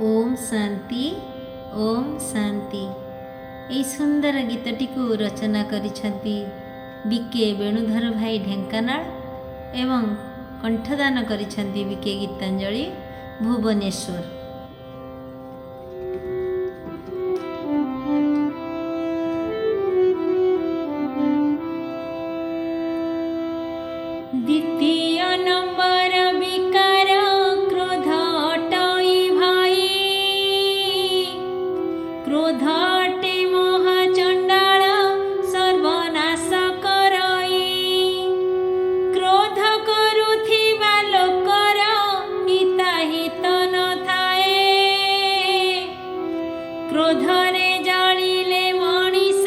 ओम शांति ओम शांति। यही सुंदर गीतटी को रचना करिछंती बीके वेणुधर भाई ढेंकानाल एवं कंठदान करिछंती बीके गीतांजलि भुवनेश्वर। द्वितीय नंबर विकार क्रोध अटई भाई, क्रोध अटे महाचंडाल सर्वनाश करई। क्रोध करुथिबा लोकर हिताहित न थाए, क्रोधरे जलिले मनीष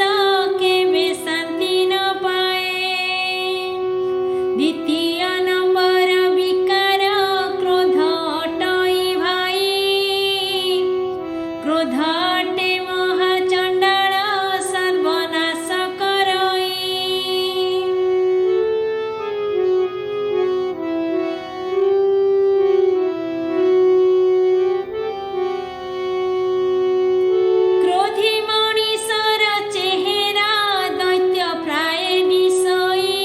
केबे शांति न पाए। द्वितीय नंबर विकार क्रोध अटई भाई, क्रोध अटे महाचंडाल सर्वनाश करई। क्रोधी मनीषर चेहरा दैत्य प्राय निशई,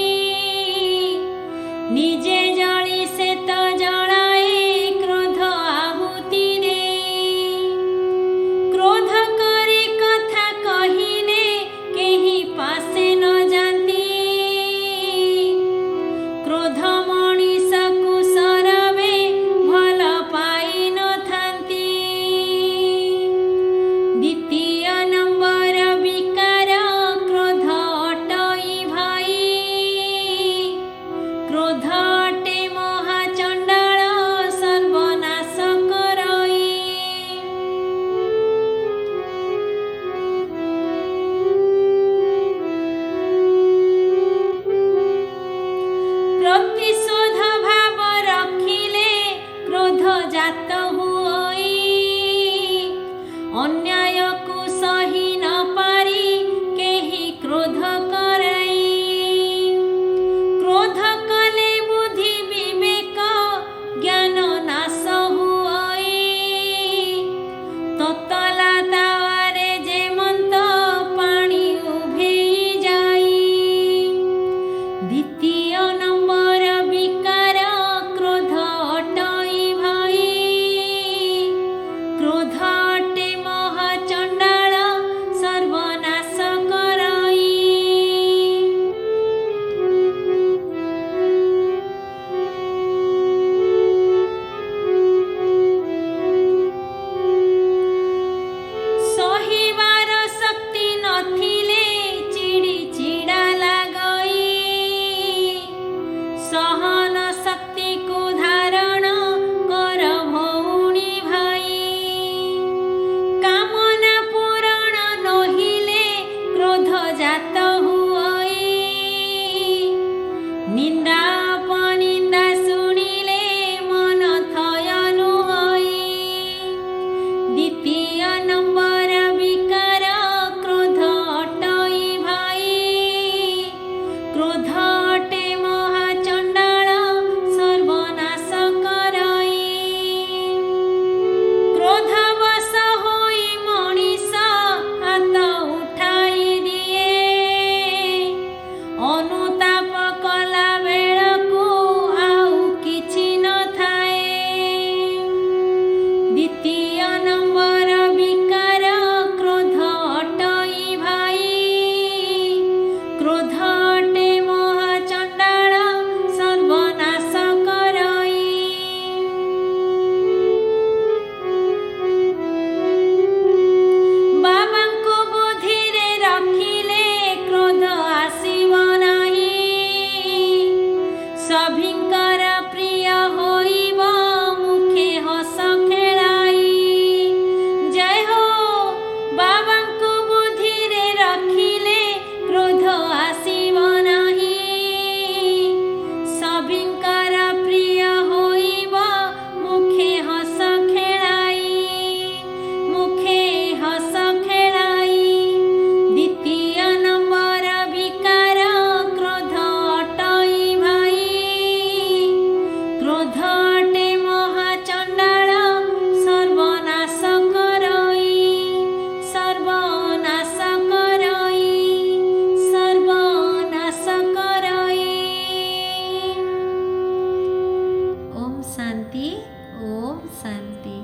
निजे जली से तो जलाए क्रोध आहुति दे। क्रोध करे कथा कहिले केही पासे न जानती, क्रोध मनीष को सरवे भल पाई न थांती। द्वितीय नंबर विकार क्रोध अटई भाई, क्रोध अटे महाचंडाल सर्वनाश करई। प्रतिशोध भाव रखिले क्रोध जात हुई, अन्याय को सही न पारी केही क्रोध करई। क्रोध कले बुद्धि विवेक ज्ञान नाश हुई, ततला तावारे जेमंत पानी उभेई जाई। द्वितीय नंबर विकार क्रोध अटई भाई, क्रोध अटे महाचंडाल सर्वनाश करई। सहिबार शक्ति नथिले चिड़ी चिड़ा लागई, सहन शक्ति को धारण कर भौणी भाई। कामना पूरण नहिले क्रोध जात हुई, निंदा अपनिंदा सुनिले मन थयनु होई। द्वितीय नंबर विकार क्रोध अटई भाई, क्रोध अटे महाचंडाल सर्वनाश करई। क्रोधवश होई मनीष हाथ उठाई दिए, अनुताप कला बेलकू आउ किछि न थाए। द्वितीय नंबर विकार क्रोध अटई भाई, क्रोध अटे महाचंडाल सर्वनाश करई। बाबांको बुद्धिरे रखिले क्रोध आसिब नाही, सभिंकर प्रिय होइब मुखे हस खेलाई। শান্তি ওম শান্তি।